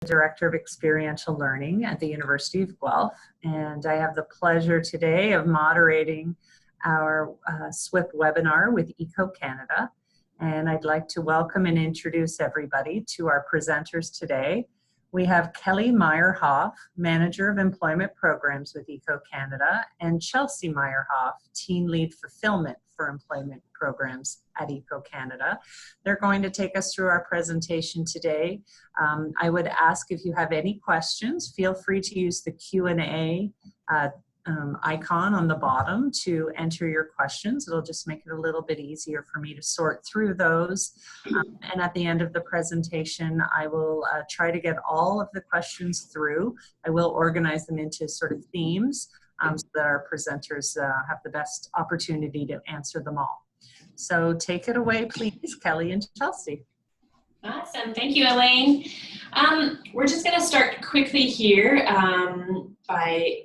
Director of Experiential Learning at the University of Guelph, and I have the pleasure today of moderating our SWIP webinar with ECO Canada. And I'd like to welcome and introduce everybody to our presenters today. We have Kelly Meyerhoff, Manager of Employment Programs with ECO Canada, and Chelsea Meyerhoff, Team Lead Fulfillment for Employment Programs at ECO Canada. They're going to take us through our presentation today. I would ask if you have any questions, feel free to use the Q&A icon on the bottom to enter your questions. It'll just make it a little bit easier for me to sort through those. And at the end of the presentation, I will try to get all of the questions through. I will organize them into sort of themes so that our presenters have the best opportunity to answer them all. So take it away, please, Kelly and Chelsea. Awesome. Thank you, Elaine. We're just going to start quickly here by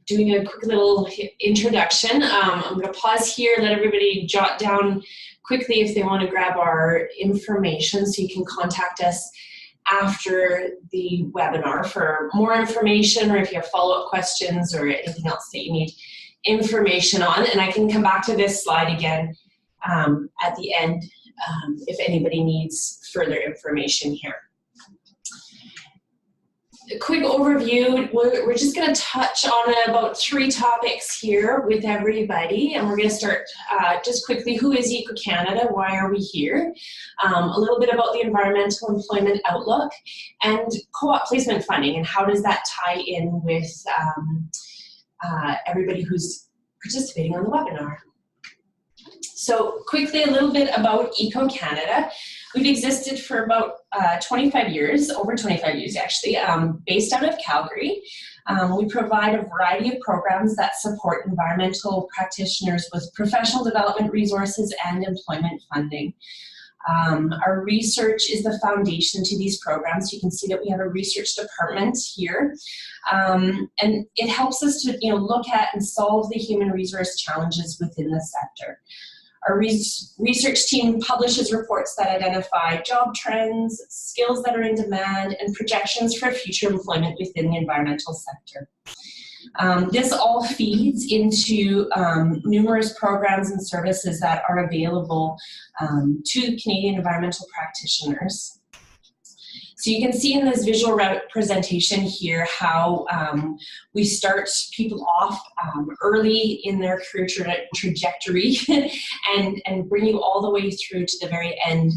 doing a quick little introduction. I'm going to pause here, let everybody jot down quickly if they want to grab our information, so you can contact us after the webinar for more information, or if you have follow-up questions or anything else that you need information on. And I can come back to this slide again at the end if anybody needs further information here. A quick overview, we're just going to touch on about 3 topics here with everybody, and we're going to start just quickly. Who is ECO Canada? Why are we here? A little bit about the environmental employment outlook and co-op placement funding, and how does that tie in with everybody who's participating on the webinar. So quickly, a little bit about ECO Canada. We've existed for about 25 years, over 25 years actually, based out of Calgary. We provide a variety of programs that support environmental practitioners with professional development resources and employment funding. Our research is the foundation to these programs. You can see that we have a research department here, and it helps us to look at and solve the human resource challenges within the sector. Our research team publishes reports that identify job trends, skills that are in demand, and projections for future employment within the environmental sector. This all feeds into numerous programs and services that are available to Canadian environmental practitioners. So you can see in this visual representation here how we start people off early in their career trajectory and bring you all the way through to the very end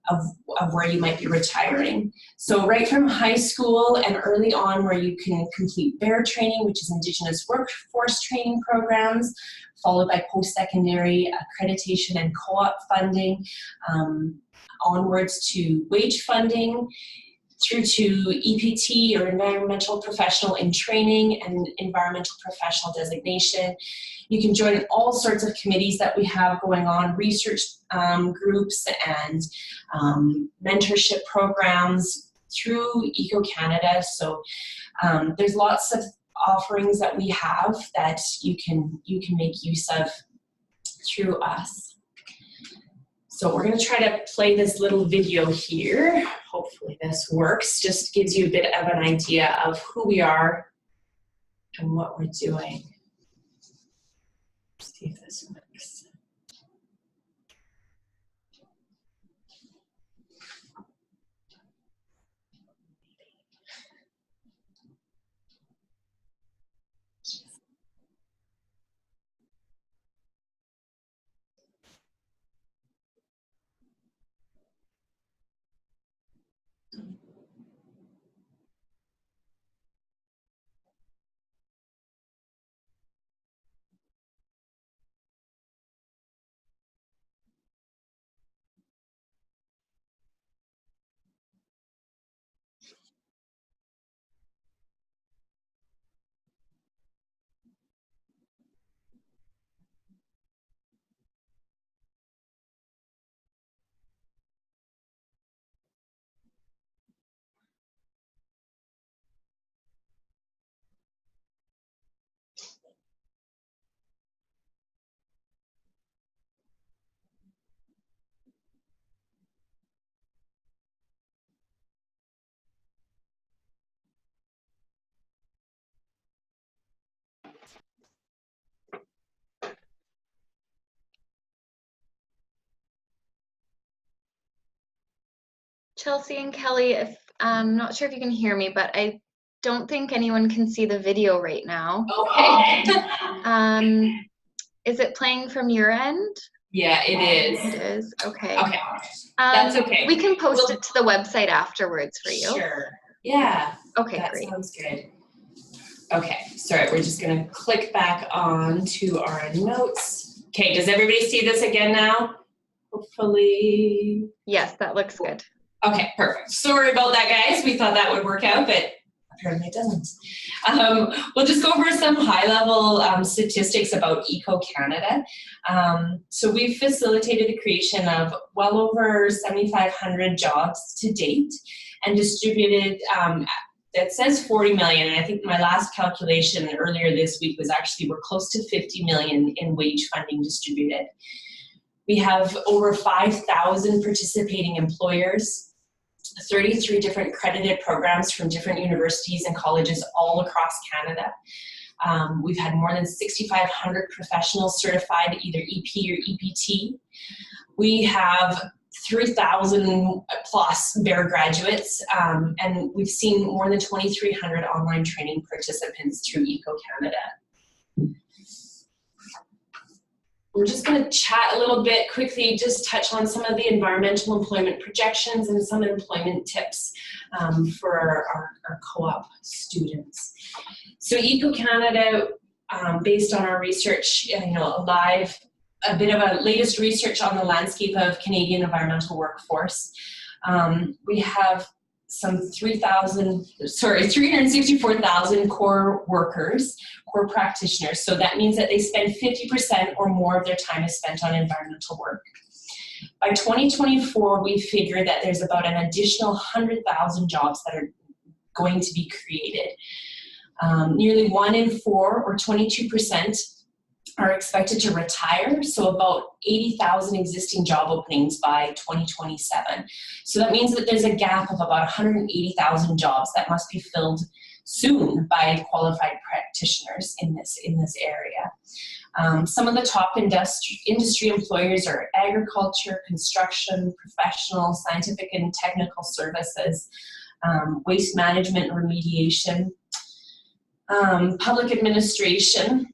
of where you might be retiring. So right from high school and early on, where you can complete BEAR training, which is Indigenous Workforce Training programs, followed by post-secondary accreditation and co-op funding, onwards to wage funding, through to EPT, or Environmental Professional in Training, and Environmental Professional Designation. You can join all sorts of committees that we have going on, research groups and mentorship programs through ECO Canada. So there's lots of offerings that we have that you can make use of through us. So we're going to try to play this little video here. Hopefully this works. Just gives you a bit of an idea of who we are and what we're doing. Let's see if this works. Chelsea and Kelly, if I'm not sure if you can hear me, but I don't think anyone can see the video right now. Okay. Is it playing from your end? Yeah, it is. It is, okay. Okay, that's okay. We can post it to the website afterwards for you. Sure, yeah. Okay, that great. Sounds good. Okay, sorry, we're just gonna click back on to our notes. Okay, does everybody see this again now? Hopefully. Yes, that looks good. Okay, perfect. Sorry about that, guys. We thought that would work out, but apparently it doesn't. We'll just go over some high-level statistics about Eco Canada. So we've facilitated the creation of well over 7,500 jobs to date and distributed, that says 40 million, and I think my last calculation earlier this week was actually we're close to 50 million in wage funding distributed. We have over 5,000 participating employers, 33 different accredited programs from different universities and colleges all across Canada. We've had more than 6,500 professionals certified, either EP or EPT. We have 3,000 plus BEAR graduates, and we've seen more than 2,300 online training participants through Eco Canada. We're just going to chat a little bit quickly, just touch on some of the environmental employment projections and some employment tips for our co-op students. So Eco Canada, based on our research, a bit of a latest research on the landscape of Canadian environmental workforce. We have some 364,000 core workers, core practitioners. So that means that they spend 50% or more of their time is spent on environmental work. By 2024, we figure that there's about an additional 100,000 jobs that are going to be created. Nearly 1 in 4, or 22%, are expected to retire, so about 80,000 existing job openings by 2027. So that means that there's a gap of about 180,000 jobs that must be filled soon by qualified practitioners in this area. Some of the top industry employers are agriculture, construction, professional, scientific and technical services, waste management and remediation, public administration.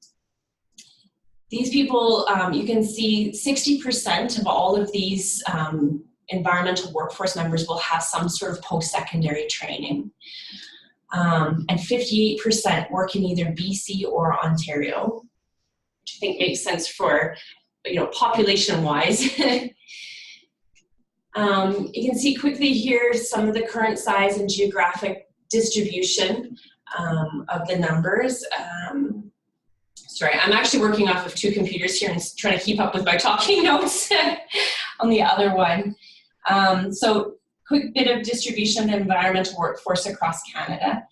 These people, you can see 60% of all of these environmental workforce members will have some sort of post-secondary training. And 58% work in either BC or Ontario, which I think makes sense for, population-wise. You can see quickly here some of the current size and geographic distribution of the numbers. Sorry, I'm actually working off of 2 computers here and trying to keep up with my talking notes on the other one. So quick bit of distribution of the environmental workforce across Canada.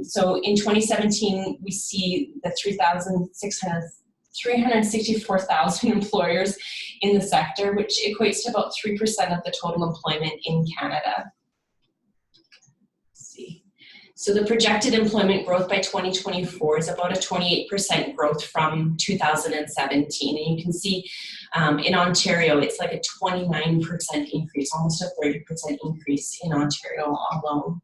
So in 2017, we see the 364,000 employers in the sector, which equates to about 3% of the total employment in Canada. So the projected employment growth by 2024 is about a 28% growth from 2017. And you can see in Ontario, it's like a 29% increase, almost a 30% increase in Ontario alone.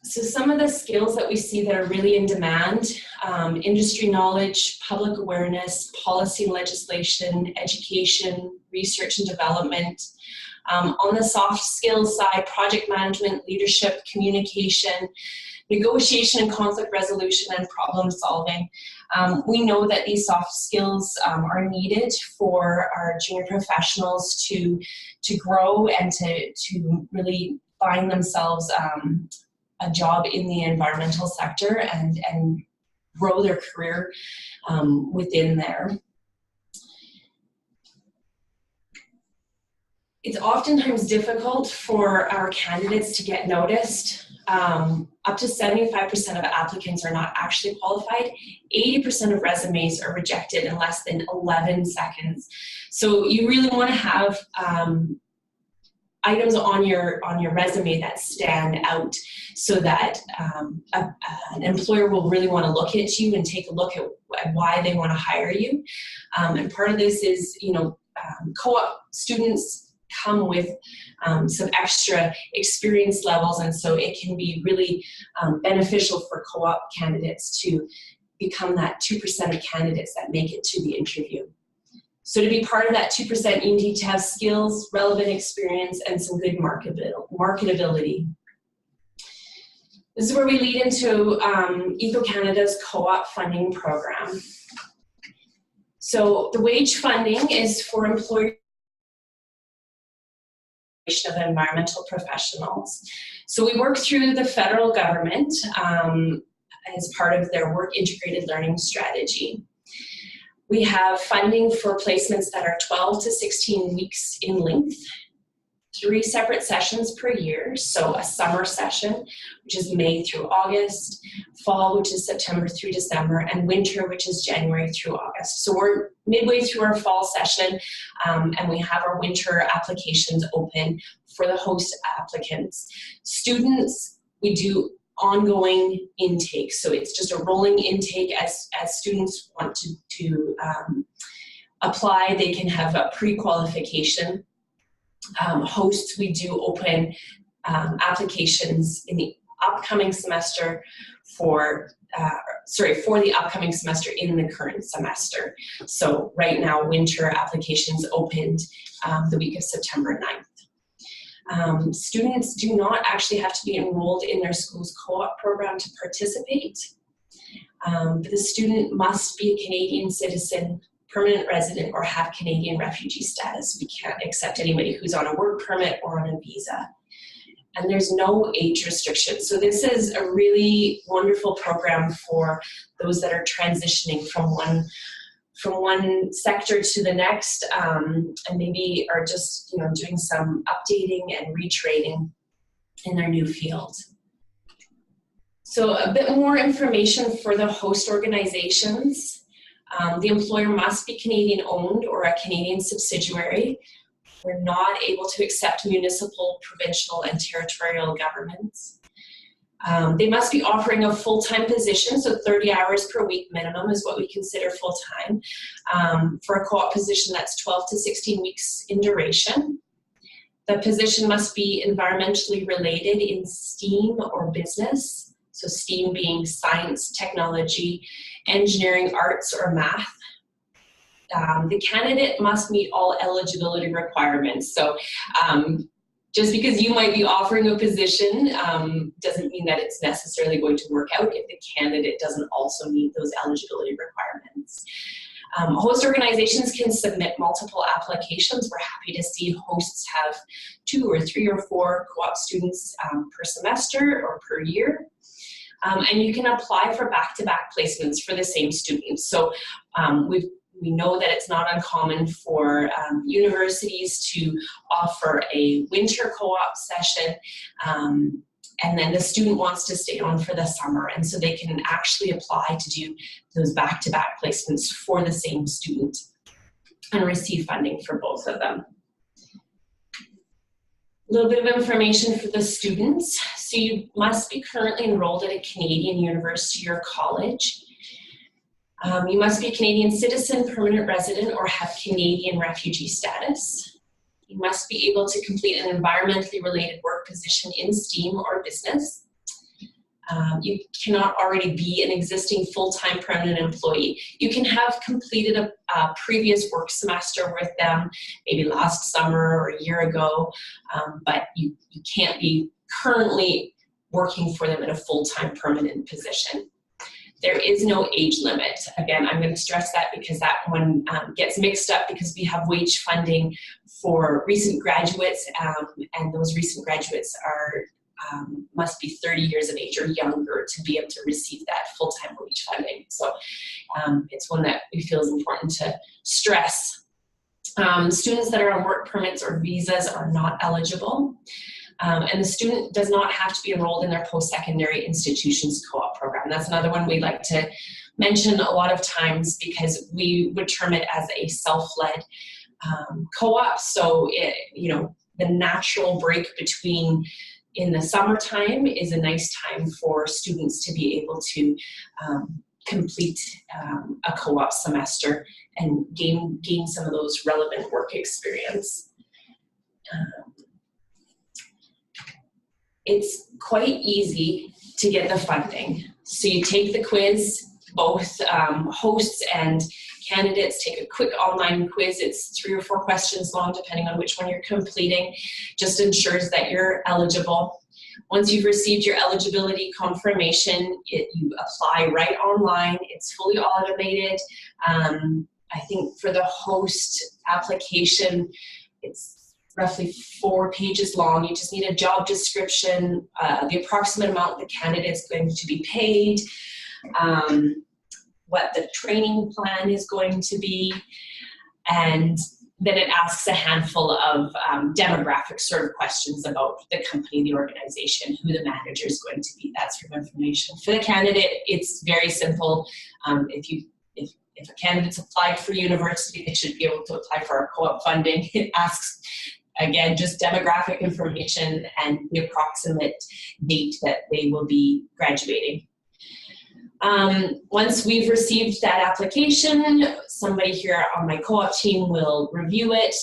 So some of the skills that we see that are really in demand, industry knowledge, public awareness, policy and legislation, education, research and development. On the soft skills side, project management, leadership, communication, negotiation and conflict resolution, and problem solving. We know that these soft skills are needed for our junior professionals to grow and to really find themselves a job in the environmental sector and grow their career within there. It's oftentimes difficult for our candidates to get noticed. Up to 75% of applicants are not actually qualified. 80% of resumes are rejected in less than 11 seconds. So you really want to have items on your resume that stand out so that an employer will really want to look at you and take a look at why they want to hire you. And part of this is, co-op students come with some extra experience levels, and so it can be really beneficial for co-op candidates to become that 2% of candidates that make it to the interview. So to be part of that 2%, you need to have skills, relevant experience, and some good marketability. This is where we lead into EcoCanada's co-op funding program. So the wage funding is for employers of environmental professionals. So we work through the federal government as part of their work integrated learning strategy. We have funding for placements that are 12 to 16 weeks in length, 3 separate sessions per year. So a summer session, which is May through August, fall, which is September through December, and winter, which is January through August. So we're midway through our fall session, and we have our winter applications open for the host applicants. Students, we do ongoing intake. So it's just a rolling intake as students want to apply. They can have a pre-qualification. Hosts, we do open applications in the upcoming semester for the upcoming semester in the current semester. So right now, winter applications opened the week of September 9th. Students do not actually have to be enrolled in their school's co-op program to participate, but the student must be a Canadian citizen, permanent resident, or have Canadian refugee status. We can't accept anybody who's on a work permit or on a visa. And there's no age restriction. So this is a really wonderful program for those that are transitioning from one sector to the next, and maybe are just doing some updating and retraining in their new field. So a bit more information for the host organizations. The employer must be Canadian owned or a Canadian subsidiary. We're not able to accept municipal, provincial, and territorial governments. They must be offering a full-time position, so 30 hours per week minimum is what we consider full-time. For a co-op position, that's 12 to 16 weeks in duration. The position must be environmentally related in STEAM or business, so STEAM being science, technology, engineering, arts, or math. The candidate must meet all eligibility requirements. So just because you might be offering a position doesn't mean that it's necessarily going to work out if the candidate doesn't also meet those eligibility requirements. Host organizations can submit multiple applications. We're happy to see hosts have 2 or 3 or 4 co-op students per semester or per year. And you can apply for back-to-back placements for the same students. So we know that it's not uncommon for universities to offer a winter co-op session, and then the student wants to stay on for the summer, and so they can actually apply to do those back-to-back placements for the same student and receive funding for both of them. A little bit of information for the students. So you must be currently enrolled at a Canadian university or college. You must be a Canadian citizen, permanent resident, or have Canadian refugee status. You must be able to complete an environmentally related work position in STEAM or business. You cannot already be an existing full-time permanent employee. You can have completed a previous work semester with them, maybe last summer or a year ago, but you can't be currently working for them in a full-time permanent position. There is no age limit. Again, I'm going to stress that because that one gets mixed up because we have wage funding for recent graduates, and those recent graduates are must be 30 years of age or younger to be able to receive that full-time wage funding. So it's one that we feel is important to stress. Students that are on work permits or visas are not eligible. And the student does not have to be enrolled in their post-secondary institutions co-op program. That's another one we like to mention a lot of times because we would term it as a self-led co-op. So, the natural break between in the summertime is a nice time for students to be able to complete a co-op semester and gain some of those relevant work experience. It's quite easy to get the funding. So you take the quiz, both hosts and candidates take a quick online quiz. It's 3 or 4 questions long, depending on which one you're completing. Just ensures that you're eligible. Once you've received your eligibility confirmation, you apply right online. It's fully automated. I think for the host application, it's roughly 4 pages long. You just need a job description, the approximate amount the candidate's going to be paid, what the training plan is going to be, and then it asks a handful of demographic sort of questions about the company, the organization, who the manager is going to be, that sort of information. For the candidate, it's very simple. If a candidate's applied for university, they should be able to apply for our co-op funding. It asks, again, just demographic information and the approximate date that they will be graduating. Once we've received that application, somebody here on my co-op team will review it.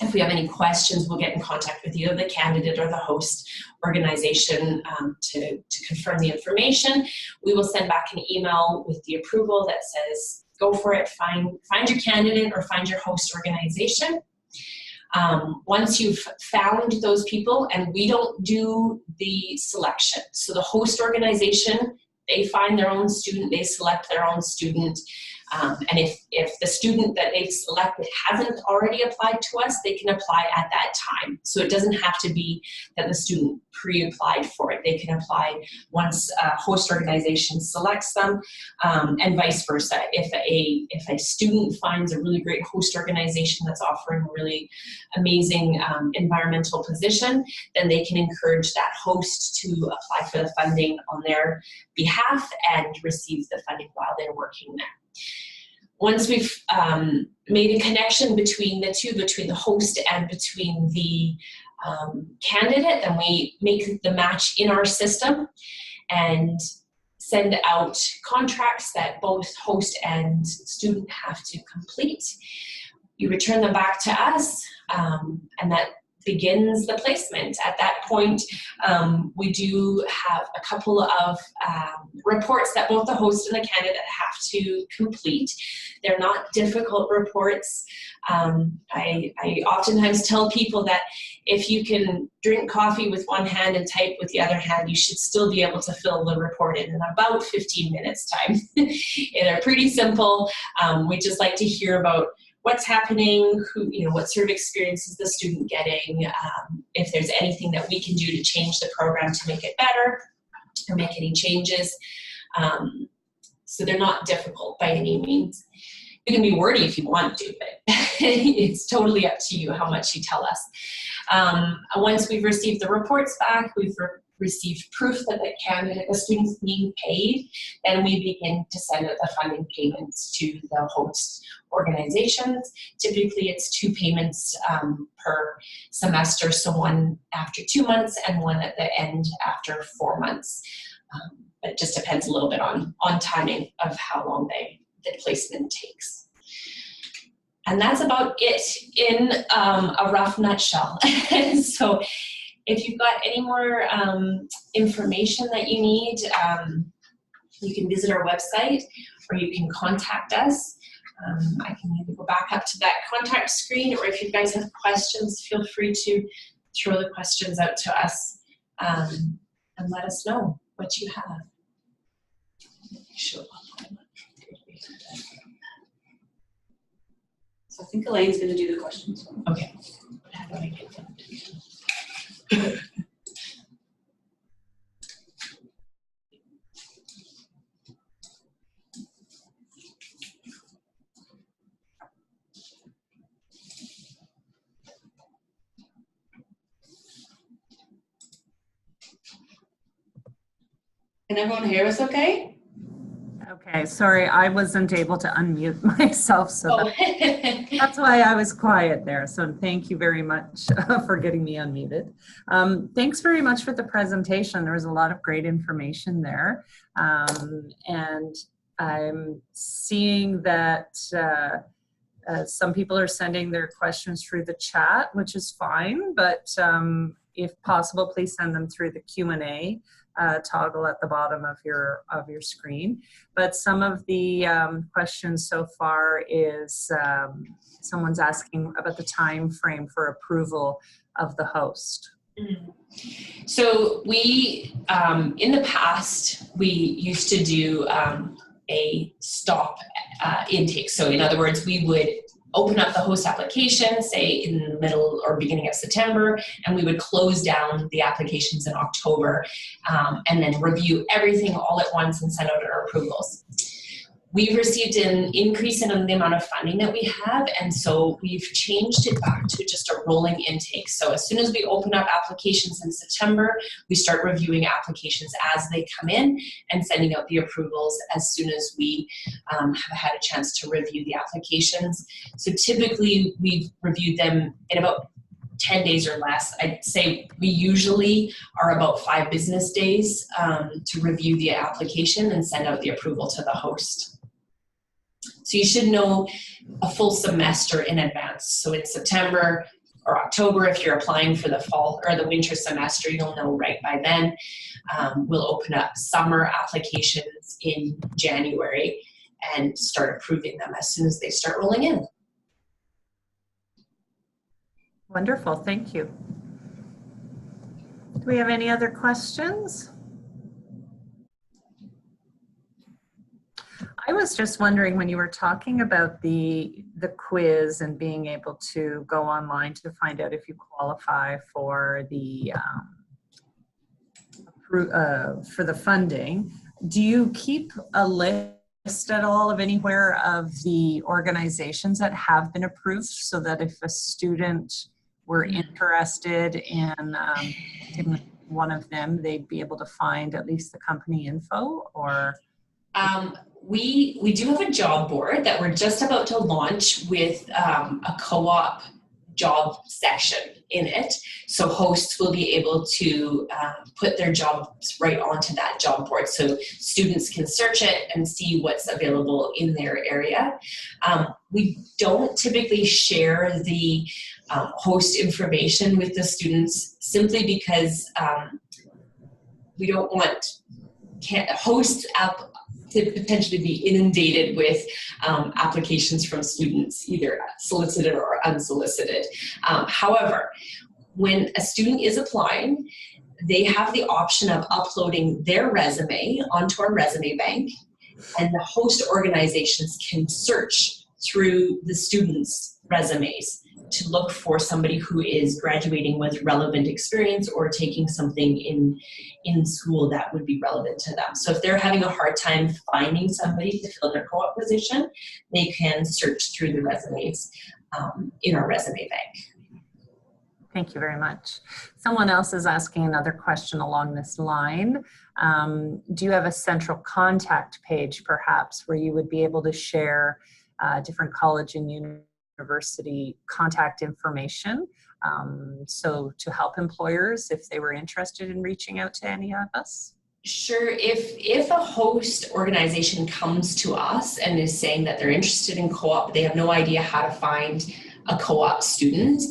If we have any questions, we'll get in contact with either the candidate or the host organization to confirm the information. We will send back an email with the approval that says, go for it, find your candidate or find your host organization. Once you've found those people, and we don't do the selection, so the host organization, they find their own student, they select their own student, and if the student that they've selected hasn't already applied to us, they can apply at that time. So it doesn't have to be that the student pre-applied for it. They can apply once a host organization selects them, and vice versa. If a student finds a really great host organization that's offering a really amazing environmental position, then they can encourage that host to apply for the funding on their behalf and receive the funding while they're working there. Once we've made a connection between the two, between the host and between the candidate, then we make the match in our system and send out contracts that both host and student have to complete. You return them back to us, and that begins the placement. At that point, we do have a couple of reports that both the host and the candidate have to complete. They're not difficult reports. I oftentimes tell people that if you can drink coffee with one hand and type with the other hand, you should still be able to fill the report in about 15 minutes time. They're pretty simple. We just like to hear about what's happening, what sort of experience is the student getting, if there's anything that we can do to change the program to make it better or make any changes. So they're not difficult by any means. You can be wordy if you want to, but it's totally up to you how much you tell us. Once we've received the reports back, we've received proof that the student's being paid, then we begin to send out the funding payments to the host organizations. Typically it's 2 payments per semester, so one after 2 months and one at the end after 4 months. It just depends a little bit on timing of how long the placement takes. And that's about it in a rough nutshell. So if you've got any more information that you need, you can visit our website or you can contact us. I can either go back up to that contact screen, or if you guys have questions, feel free to throw the questions out to us and let us know what you have. Sure. So I think Elaine's going to do the questions. Okay. How do I get them? Can everyone hear us okay? Okay, sorry, I wasn't able to unmute myself, so that's why I was quiet there. So thank you very much for getting me unmuted. Thanks very much for the presentation. There was a lot of great information there. And I'm seeing that some people are sending their questions through the chat, which is fine, but if possible, please send them through the Q&A toggle at the bottom of your screen. But some of the questions so far is someone's asking about the time frame for approval of the host. So we, in the past, we used to do a stop intake. So in other words, we would open up the host application, say in the middle or beginning of September, and we would close down the applications in October, and then review everything all at once and send out our approvals. We've received an increase in the amount of funding that we have, and so we've changed it back to just a rolling intake. So as soon as we open up applications in September, we start reviewing applications as they come in and sending out the approvals as soon as we have had a chance to review the applications. So typically we've reviewed them in about 10 days or less. I'd say we usually are about 5 business days to review the application and send out the approval to the host. So you should know a full semester in advance. So in September or October, if you're applying for the fall or the winter semester, you'll know right by then. We'll open up summer applications in January and start approving them as soon as they start rolling in. Wonderful, thank you. Do we have any other questions? I was just wondering, when you were talking about the quiz and being able to go online to find out if you qualify for the funding, do you keep a list at all of anywhere of the organizations that have been approved, so that if a student were interested in one of them, they'd be able to find at least the company info? Or we do have a job board that we're just about to launch with a co-op job section in it. So hosts will be able to put their jobs right onto that job board, so students can search it and see what's available in their area. We don't typically share the host information with the students, simply because we don't want hosts to potentially be inundated with applications from students, either solicited or unsolicited. However, when a student is applying, they have the option of uploading their resume onto our resume bank, and the host organizations can search through the students' resumes to look for somebody who is graduating with relevant experience or taking something in school that would be relevant to them. So if they're having a hard time finding somebody to fill their co-op position, they can search through the resumes in our resume bank. Thank you very much. Someone else is asking another question along this line. Do you have a central contact page, perhaps, where you would be able to share different college and university contact information, so to help employers if they were interested in reaching out to any of us? Sure. If a host organization comes to us and is saying that they're interested in co-op, they have no idea how to find a co-op student,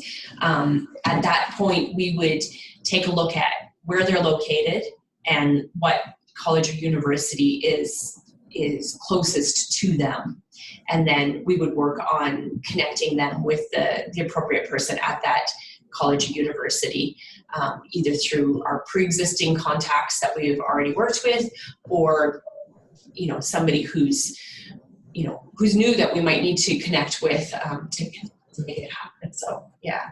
at that point we would take a look at where they're located and what college or university is closest to them. And then we would work on connecting them with the appropriate person at that college or university, either through our pre-existing contacts that we've already worked with, or somebody who's new that we might need to connect with to make it happen. So yeah.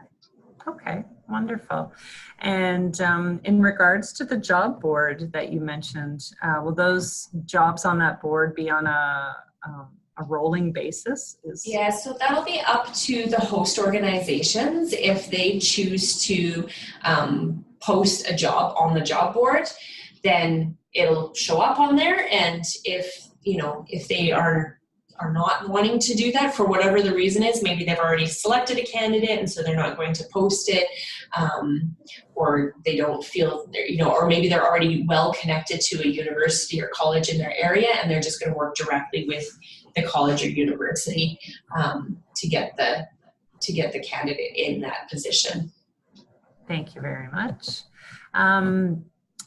Okay, wonderful. And in regards to the job board that you mentioned, will those jobs on that board be on a rolling basis? Yeah, so that'll be up to the host organizations. If they choose to post a job on the job board, then it'll show up on there. And if they are are not wanting to do that for whatever the reason is. Maybe they've already selected a candidate and so they're not going to post it, or they don't feel, or maybe they're already well connected to a university or college in their area and they're just going to work directly with the college or university to get the candidate in that position. Thank you very much.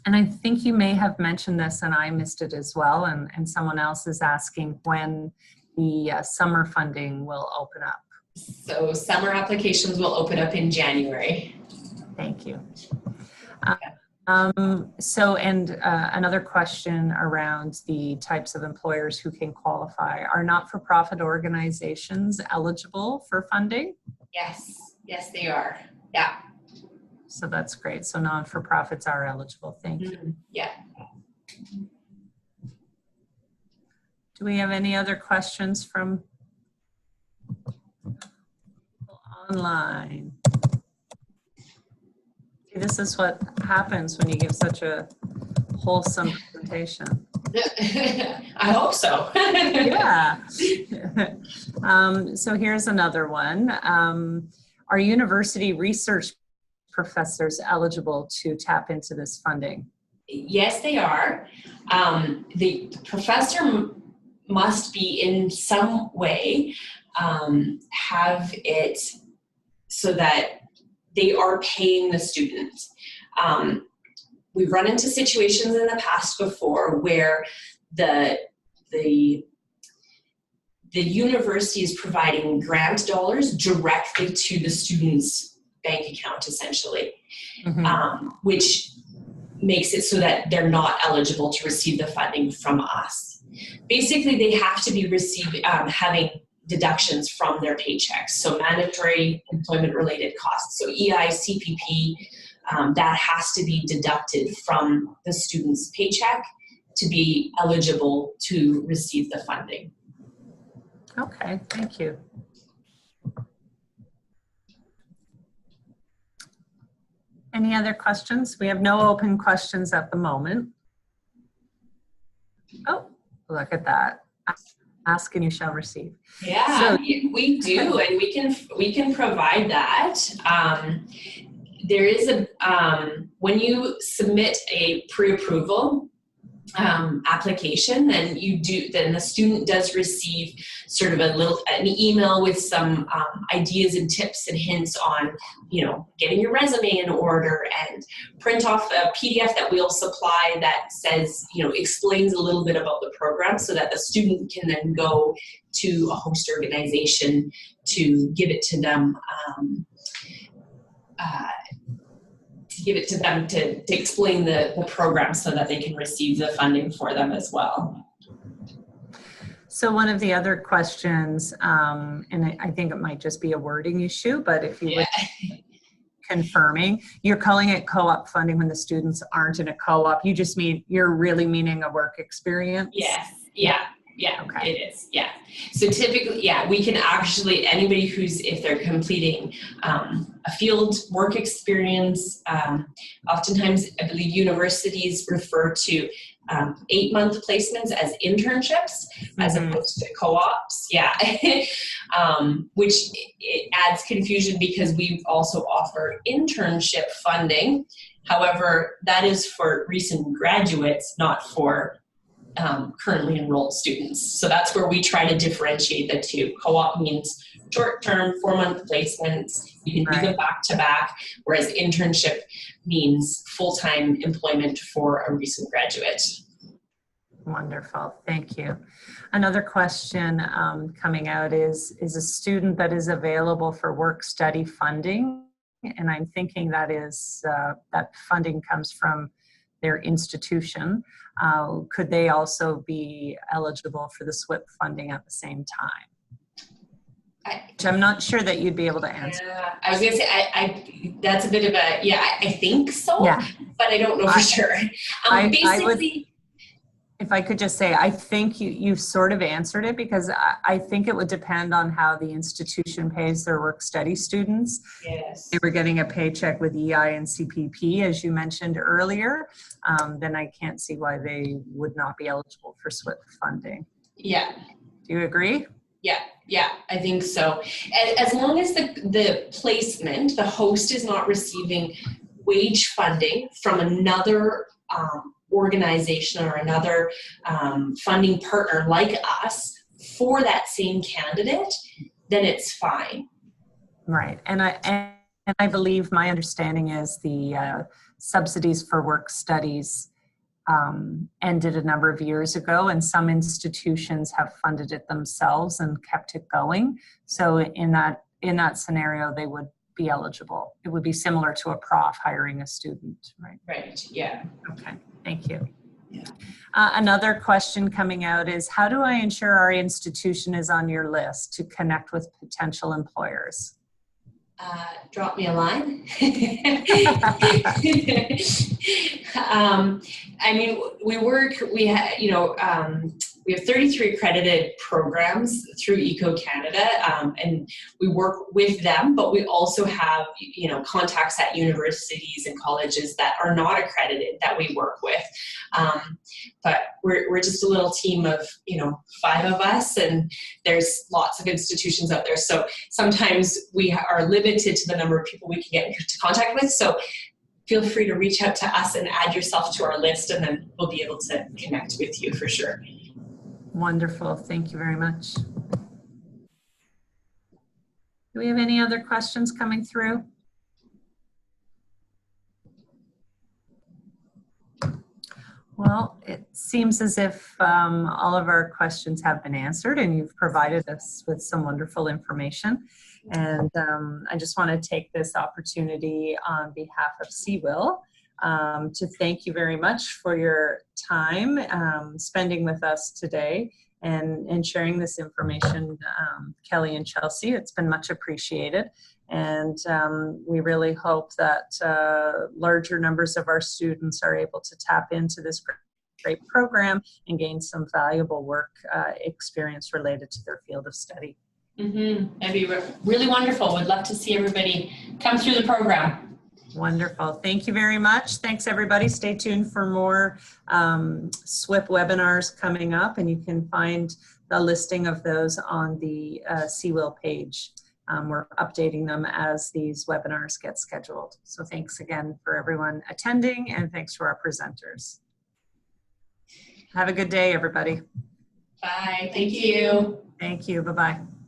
And I think you may have mentioned this and I missed it as well, and someone else is asking when the summer funding will open up. So summer applications will open up in January. Thank you. Another question around the types of employers who can qualify. Are not-for-profit organizations eligible for funding? Yes, they are. Yeah. So that's great. So non-for-profits are eligible. Thank you. Yeah. Do we have any other questions from online? See, this is what happens when you give such a wholesome presentation. I hope so. Yeah. So here's another one. Are university research professors eligible to tap into this funding? Yes, they are. The professor must be in some way have it so that they are paying the students. We've run into situations in the past before where the university is providing grant dollars directly to the student's bank account, essentially, which makes it so that they're not eligible to receive the funding from us. Basically, they have to be having deductions from their paychecks, so mandatory employment-related costs, so EI, CPP, that has to be deducted from the student's paycheck to be eligible to receive the funding. Okay, thank you. Any other questions? We have no open questions at the moment. Oh, look at that. Ask and you shall receive. Yeah, so, we do, and we can provide that. There is when you submit a pre-approval application, then the student does receive sort of an email with some ideas and tips and hints on, getting your resume in order, and print off a PDF that we'll supply that says, explains a little bit about the program so that the student can then go to a host organization to give it to them, to explain the program so that they can receive the funding for them as well. So one of the other questions, and I think it might just be a wording issue, but if you would confirming, you're calling it co-op funding when the students aren't in a co-op. You're really meaning a work experience? Yes. Yeah. Okay. It is. Yeah. So typically, we can actually, anybody if they're completing a field work experience, oftentimes I believe universities refer to 8-month placements as internships as opposed to co-ops. Yeah. Which it adds confusion because we also offer internship funding. However, that is for recent graduates, not for currently enrolled students. So that's where we try to differentiate the two. Co-op means short-term, 4-month placements. You can do them back-to-back, whereas internship means full-time employment for a recent graduate. Wonderful, thank you. Another question coming out is a student that is available for work-study funding, and I'm thinking that is that funding comes from their institution. Could they also be eligible for the SWIP funding at the same time? Which I'm not sure that you'd be able to answer. Yeah, I was going to say, that's a bit of a, I think so, but I don't know for sure. Basically, if I could just say, I think you sort of answered it, because I think it would depend on how the institution pays their work-study students. Yes. They were getting a paycheck with EI and CPP, as you mentioned earlier, then I can't see why they would not be eligible for SWIP funding. Yeah. Do you agree? Yeah, I think so. As long as the placement, the host is not receiving wage funding from another organization or another funding partner like us for that same candidate, then it's fine. Right. And I believe my understanding is the subsidies for work studies ended a number of years ago, and some institutions have funded it themselves and kept it going. So in that scenario, they would be eligible. It would be similar to a prof hiring a student, right? Right, yeah. Okay, thank you. Yeah. Another question coming out is, how do I ensure our institution is on your list to connect with potential employers? Drop me a line. I mean, we have 33 accredited programs through Eco Canada, and we work with them, but we also have, contacts at universities and colleges that are not accredited that we work with. But we're just a little team of, 5 of us, and there's lots of institutions out there. So sometimes we are limited to the number of people we can get into contact with. So feel free to reach out to us and add yourself to our list, and then we'll be able to connect with you for sure. Wonderful. Thank you very much. Do we have any other questions coming through? Well, it seems as if all of our questions have been answered, and you've provided us with some wonderful information. And I just want to take this opportunity on behalf of CEWIL to thank you very much for your time spending with us today and sharing this information, Kelly and Chelsea. It's been much appreciated. And we really hope that larger numbers of our students are able to tap into this great program and gain some valuable work experience related to their field of study. That'd be really wonderful. We'd love to see everybody come through the program. Wonderful. Thank you very much. Thanks, everybody. Stay tuned for more SWIP webinars coming up, and you can find the listing of those on the CEWIL page. We're updating them as these webinars get scheduled. So thanks again for everyone attending, and thanks to our presenters. Have a good day, everybody. Bye. Thank you. Thank you. Bye-bye.